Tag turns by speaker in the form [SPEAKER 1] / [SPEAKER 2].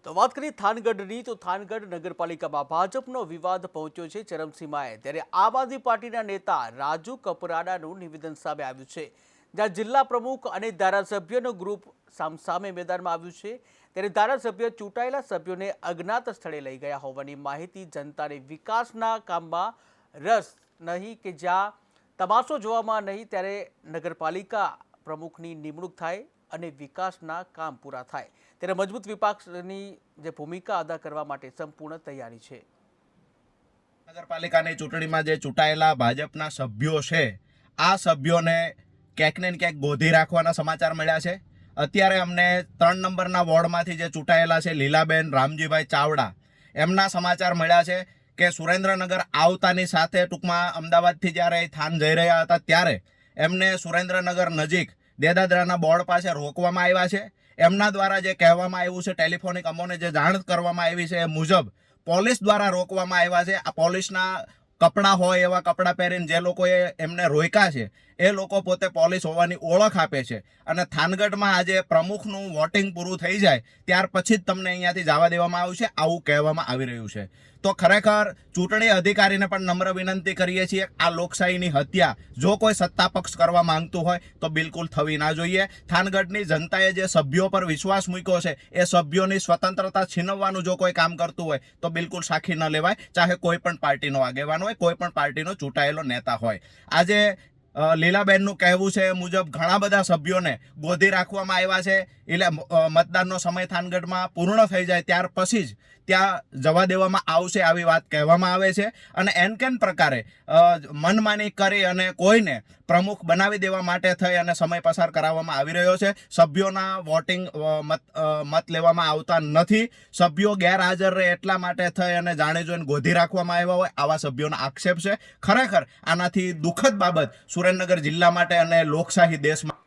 [SPEAKER 1] તો વાત કરીએ થાનગઢની તો થાનગઢ નગરપાલિકામાં ભાજપનો વિવાદ પહોંચ્યો છે ચરમસીમાએ। ત્યારે આમ આદમી પાર્ટીના નેતા રાજુ કપરાડાનું નિવેદન સામે આવ્યું છે, જ્યાં જિલ્લા પ્રમુખ અને ધારાસભ્યનું ગ્રુપ સામસામે મેદાનમાં આવ્યું છે। ત્યારે ધારાસભ્ય ચૂંટાયેલા સભ્યોને અજ્ઞાત સ્થળે લઈ ગયા હોવાની માહિતી। જનતાને વિકાસના કામમાં રસ નહીં કે જ્યાં તમાશો જોવામાં નહીં, ત્યારે નગરપાલિકા પ્રમુખની નિમણૂક થાય અને વિકાસના કામ પૂરા થાય, ત્યારે મજબૂત વિપક્ષની જે ભૂમિકા અદા કરવા માટે સંપૂર્ણ તૈયારી છે।
[SPEAKER 2] નગરપાલિકાની ચૂંટણીમાં જે ચૂંટાયેલા ભાજપના સભ્યો છે, આ સભ્યોને ક્યાંક ને ક્યાંક ગોધી રાખવાના સમાચાર મળ્યા છે। અત્યારે અમને 3 નંબરના વોર્ડમાંથી જે ચૂંટાયેલા છે લીલાબેન રામજીભાઈ ચાવડા, એમના સમાચાર મળ્યા છે કે સુરેન્દ્રનગર આવતાની સાથે ટૂંકમાં અમદાવાદથી જ્યારે થાન જઈ રહ્યા હતા ત્યારે એમને સુરેન્દ્રનગર નજીક દેદાદરાના બોર્ડ પાસે રોકવામાં આવ્યા છે। એમના દ્વારા જે કહેવામાં આવ્યું છે, ટેલિફોનિક અમોને જે જાણ કરવામાં આવી છે એ મુજબ પોલીસ દ્વારા રોકવામાં આવ્યા છે। આ પોલીસના કપડાં હોય એવા કપડાં પહેરીને જે લોકોએ એમને રોક્યા છે એ લોકો પોતે પોલીસ હોવાની ઓળખ આપે છે, અને થાનગઢમાં આજે પ્રમુખનું વોટિંગ પૂરું થઈ જાય ત્યાર પછી જ તમને અહીંયાથી જવા દેવામાં આવશે, આવું કહેવામાં આવી રહ્યું છે। તો ખરેખર ચૂંટણી અધિકારીને પણ નમ્ર વિનંતી કરીએ છીએ, આ લોકશાહીની હત્યા જો કોઈ સત્તા પક્ષ કરવા માંગતું હોય તો બિલકુલ થવી ના જોઈએ। થાનગઢની જનતાએ જે સભ્યો પર વિશ્વાસ મૂક્યો છે એ સભ્યોની સ્વતંત્રતા છીનવવાનું જો કોઈ કામ કરતું હોય તો બિલકુલ સાખી ન લેવાય, ચાહે કોઈ પણ પાર્ટીનો આગેવાન હોય, કોઈ પણ પાર્ટીનો ચૂંટાયેલો નેતા હોય। આજે લીલાબેનનું કહેવું છે એ મુજબ ઘણા બધા સભ્યોને ગોધી રાખવામાં આવ્યા છે, એટલે મતદાનનો સમય થાનગઢમાં પૂર્ણ થઈ જાય ત્યાર પછી જ ત્યાં જવા દેવામાં આવશે, આવી વાત કહેવામાં આવે છે। અને એનકેન પ્રકારે મનમાની કરી અને કોઈને પ્રમુખ બનાવી દેવા માટે થઈ અને સમય પસાર કરાવવામાં આવી રહ્યો છે। સભ્યોના વોટિંગ મત લેવામાં આવતા નથી, સભ્યો ગેરહાજર રહે એટલા માટે થઈ અને જાણે જોઈને ગોધી રાખવામાં આવ્યા હોય, આવા સભ્યોનો આક્ષેપ છે। ખરેખર આનાથી દુઃખદ બાબત સુરેન્દ્રનગર જિલ્લા માટે અને લોકશાહી દેશમાં